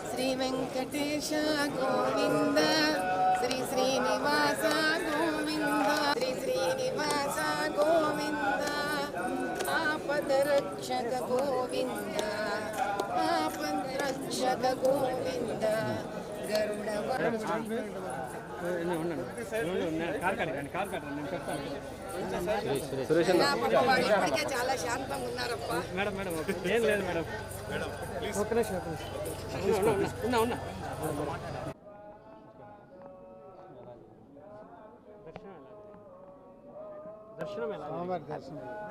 శ్రీ వెంకటేశ గోవింద, శ్రీ శ్రీనివాస గోవింద, శ్రీ శ్రీనివాస గోవింద, ఆపద రక్షక గోవింద, ఆపద రక్షక గోవింద, గరుడ చాలా శాంతంగా ఉన్నారప్ప. మేడం మేడం ఏం లేదు మేడం.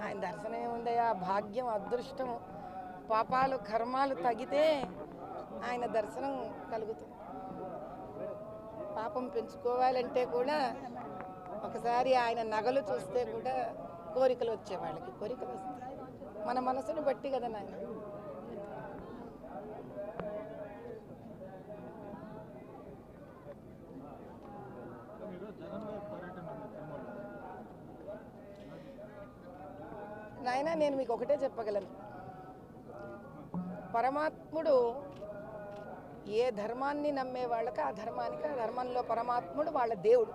ఆయన దర్శనం ఏముందయా, భాగ్యం అదృష్టము, పాపాలు కర్మాలు తగితే ఆయన దర్శనం కలుగుతుంది. పాపం పెంచుకోవాలంటే కూడా ఒకసారి ఆయన నగలు చూస్తే కూడా కోరికలు వచ్చే వాళ్ళకి కోరికలు వస్తాయి. మన మనసును బట్టి కదా నాయన. నాయన నేను మీకు ఒకటే చెప్పగలను, పరమాత్ముడు ఏ ధర్మాన్ని నమ్మే వాళ్ళకి ఆ ధర్మానికి, ఆ ధర్మంలో పరమాత్ముడు వాళ్ళ దేవుడు.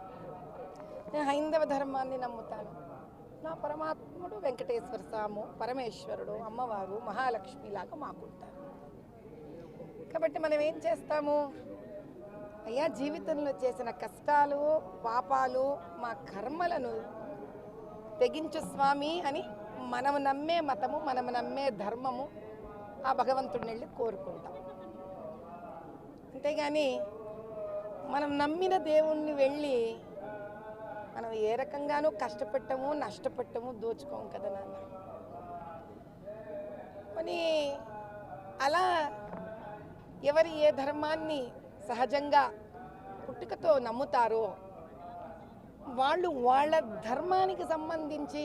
నేను హైందవ ధర్మాన్ని నమ్ముతాను, నా పరమాత్ముడు వెంకటేశ్వర స్వామి, పరమేశ్వరుడు, అమ్మవారు, మహాలక్ష్మి లాగా మాకుంటారు. కాబట్టి మనం ఏం చేస్తాము, అయ్యా జీవితంలో చేసిన కష్టాలు పాపాలు మా కర్మలను తెగించు స్వామి అని మనం నమ్మే మతము, మనం నమ్మే ధర్మము ఆ భగవంతుడిని వెళ్ళి కోరుకుంటాం. అంతేగాని మనం నమ్మిన దేవుణ్ణి వెళ్ళి మనం ఏ రకంగానూ కష్టపెట్టము, నష్టపెట్టము, దోచుకోము కదా నాన్న. మరి అలా ఎవరు ఏ ధర్మాన్ని సహజంగా పుట్టుకతో నమ్ముతారో వాళ్ళు వాళ్ళ ధర్మానికి సంబంధించి,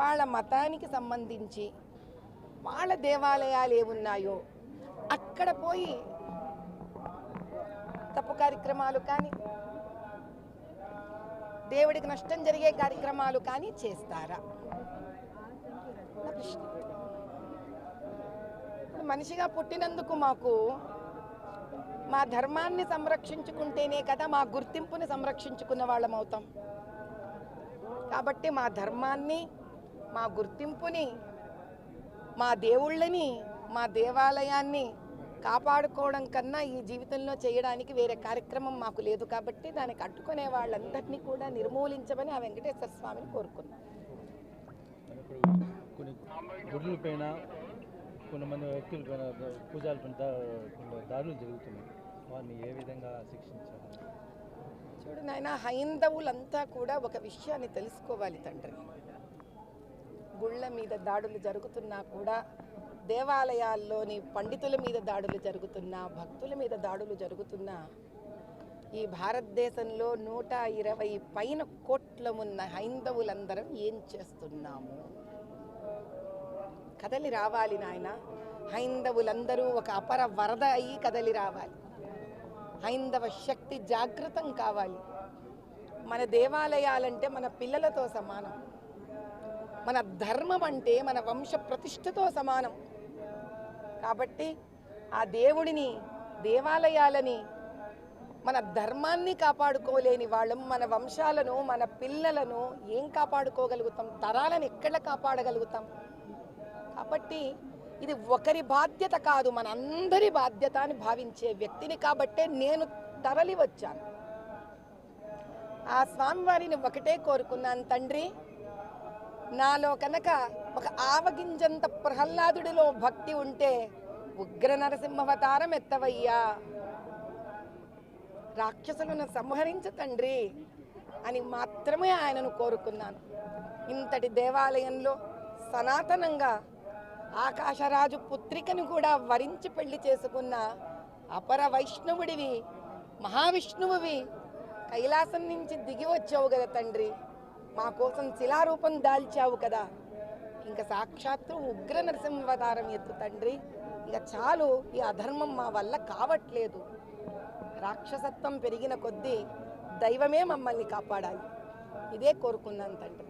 వాళ్ళ మతానికి సంబంధించి వాళ్ళ దేవాలయాలు ఏమున్నాయో అక్కడ పోయి తప్పు కార్యక్రమాలు కానీ, దేవుడికి నష్టం జరిగే కార్యక్రమాలు కానీ చేస్తారా? మనిషిగా పుట్టినందుకు మాకు మా ధర్మాన్ని సంరక్షించుకుంటేనే కదా మా గుర్తింపుని సంరక్షించుకున్న వాళ్ళం అవుతాం. కాబట్టి మా ధర్మాన్ని, మా గుర్తింపుని, మా దేవుళ్ళని, మా దేవాలయాన్ని కాపాడుకోవడం కన్నా ఈ జీవితంలో చేయడానికి వేరే కార్యక్రమం మాకు లేదు. కాబట్టి దానికి అడ్డుకునే వాళ్ళందరినీ కూడా నిర్మూలించమని ఆ వెంకటేశ్వర స్వామిని కోరుకున్నాం. కొన్ని గుడుల పైన కొంతమంది వ్యక్తుల పైన పూజల పైన దాడులు జరుగుతున్నాయి, వారిని ఏ విధంగా శిక్షించాలి? చూడు నాయన, హైందవులంతా కూడా ఒక విషయాన్ని తెలుసుకోవాలి తండ్రి. గుళ్ళ మీద దాడులు జరుగుతున్నా కూడా, దేవాలయాల్లోని పండితుల మీద దాడులు జరుగుతున్నా, భక్తుల మీద దాడులు జరుగుతున్నా, ఈ భారతదేశంలో 120 పైన కోట్ల ఉన్న హైందవులందరం ఏం చేస్తున్నాము? కదలి రావాలి నాయన. హైందవులందరూ ఒక అపర వరద అయ్యి కదలి రావాలి. హైందవ శక్తి జాగృతం కావాలి. మన దేవాలయాలంటే మన పిల్లలతో సమానం, మన ధర్మం అంటే మన వంశ ప్రతిష్టతో సమానం. కాబట్టి ఆ దేవుడిని, దేవాలయాలని, మన ధర్మాన్ని కాపాడుకోలేని వాళ్ళం మన వంశాలను, మన పిల్లలను ఏం కాపాడుకోగలుగుతాం? తరాలను ఎక్కడ కాపాడగలుగుతాం? కాబట్టి ఇది ఒకరి బాధ్యత కాదు, మనందరి బాధ్యత అని భావించే వ్యక్తిని కాబట్టే నేను తరలి వచ్చాను. ఆ స్వామివారిని ఒకటే కోరుకున్నాను, తండ్రి నాలో కనుక ఒక ఆవగింజంత ప్రహ్లాదుడిలో భక్తి ఉంటే ఉగ్ర నరసింహావతారం ఎత్తవయ్యా, రాక్షసులను సంహరించు తండ్రి అని మాత్రమే ఆయనను కోరుకున్నాను. ఇంతటి దేవాలయంలో సనాతనంగా ఆకాశరాజు పుత్రికను కూడా వరించి పెళ్లి చేసుకున్న అపర వైష్ణవుడివి, మహావిష్ణువువి, కైలాసం నుంచి దిగి వచ్చావు కదా తండ్రి, మా కోసం శిలారూపం దాల్చావు కదా, ఇంకా సాక్షాత్తు ఉగ్ర నరసింహావతారం ఎత్తు తండ్రి, ఇక చాలు, ఈ అధర్మం మా వల్ల కావట్లేదు, రాక్షసత్వం పెరిగిన కొద్దీ దైవమే మమ్మల్ని కాపాడాలి, ఇదే కోరుకున్నాను తండ్రి.